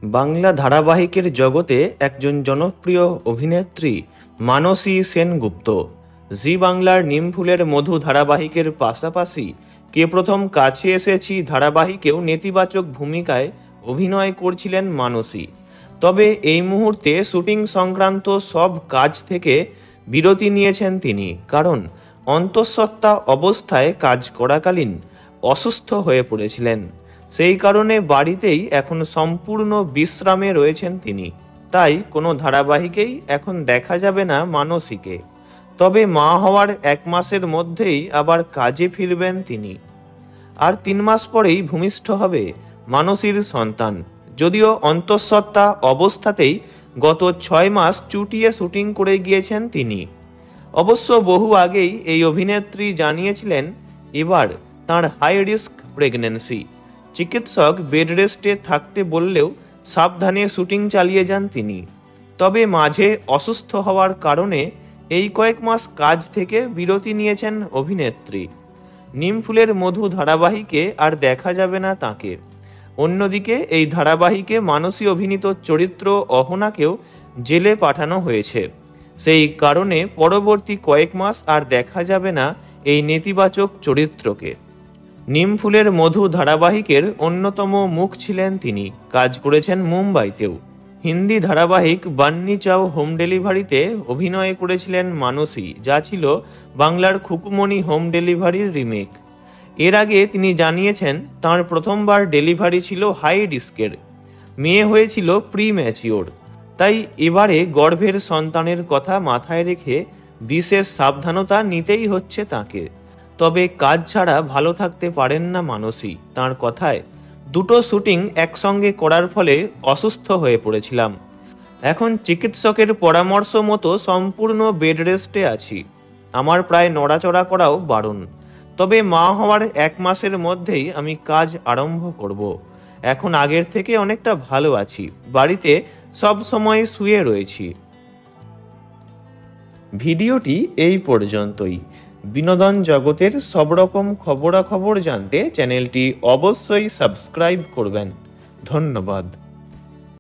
বাংলা ধারাবাহিকের জগতে একজন জনপ্রিয় অভিনেত্রী মানসী সেনগুপ্ত। জি বাংলার নিমফুলের মধু ধারাবাহিকের পাশাপাশি কে প্রথম কাছে এসেছি ধারাবাহিকেও নেতিবাচক ভূমিকায় অভিনয় করছিলেন মানসী। তবে এই মুহূর্তে শুটিং সংক্রান্ত সব কাজ থেকে বিরতি নিয়েছেন তিনি, কারণ অন্তঃসত্ত্বা অবস্থায় কাজ করাকালীন অসুস্থ হয়ে পড়েছিলেন। সেই কারণে বাড়িতেই এখন সম্পূর্ণ বিশ্রামে রয়েছেন তিনি। তাই কোনো ধারাবাহিকেই এখন দেখা যাবে না মানসীকে। তবে মা হওয়ার 1 মাসের মধ্যেই আবার কাজে ফিরবেন তিনি। আর 3 মাস পরেই ভূমিষ্ঠ হবে মানসীর সন্তান। যদিও অন্তঃসত্ত্বা অবস্থাতেই গত 6 মাস চুটিয়ে শুটিং করে গিয়েছেন তিনি। অবশ্য বহু আগেই এই অভিনেত্রী জানিয়েছিলেন এবার তাঁর হাই রিস্ক প্রেগন্যান্সি। চিকিৎসক বেড রেস্টে থাকতে বললেও সাবধানে শুটিং চালিয়ে যান তিনি। তবে মাঝে অসুস্থ হওয়ার কারণে এই কয়েক মাস কাজ থেকে বিরতি নিয়েছেন অভিনেত্রী। নিমফুলের মধু ধারাবাহিকে আর দেখা যাবে না তাঁকে। অন্যদিকে এই ধারাবাহিকে মানসী অভিনীত চরিত্র অহনাকেও জেলে পাঠানো হয়েছে। সেই কারণে পরবর্তী কয়েক মাস আর দেখা যাবে না এই নেতিবাচক চরিত্রকে। নিমফুলের মধু ধারাবাহিকের অন্যতম মুখ ছিলেন তিনি। কাজ করেছেন মুম্বাইতেও। হিন্দি ধারাবাহিক বান্নি চাও হোম ডেলিভারিতে অভিনয় করেছিলেন মানসী, যা ছিল বাংলার খুকুমণি হোম ডেলিভারির রিমেক। এর আগে তিনি জানিয়েছেন তাঁর প্রথমবার ডেলিভারি ছিল হাই রিস্কের, মেয়ে হয়েছিল প্রি ম্যাচিওর। তাই এবারে গর্ভের সন্তানের কথা মাথায় রেখে বিশেষ সাবধানতা নিতেই হচ্ছে তাকে। তবে কাজ ছাড়া ভালো থাকতে পারেন না মানসী। তাঁর কথায়, দুটো শুটিং একসঙ্গে করার ফলে অসুস্থ হয়ে পড়েছিলাম। এখন চিকিৎসকের পরামর্শ মতো সম্পূর্ণ বেড রেস্টে আছি। আমার প্রায় নড়াচড়া করাও বারণ। তবে মা হওয়ার 1 মাসের মধ্যেই আমি কাজ আরম্ভ করব। এখন আগের থেকে অনেকটা ভালো আছি। বাড়িতে সব সময় শুয়ে রয়েছি। ভিডিওটি এই পর্যন্তই। বিনোদন জগতের সব রকম খবরাখবর জানতে চ্যানেলটি অবশ্যই সাবস্ক্রাইব করবেন। ধন্যবাদ।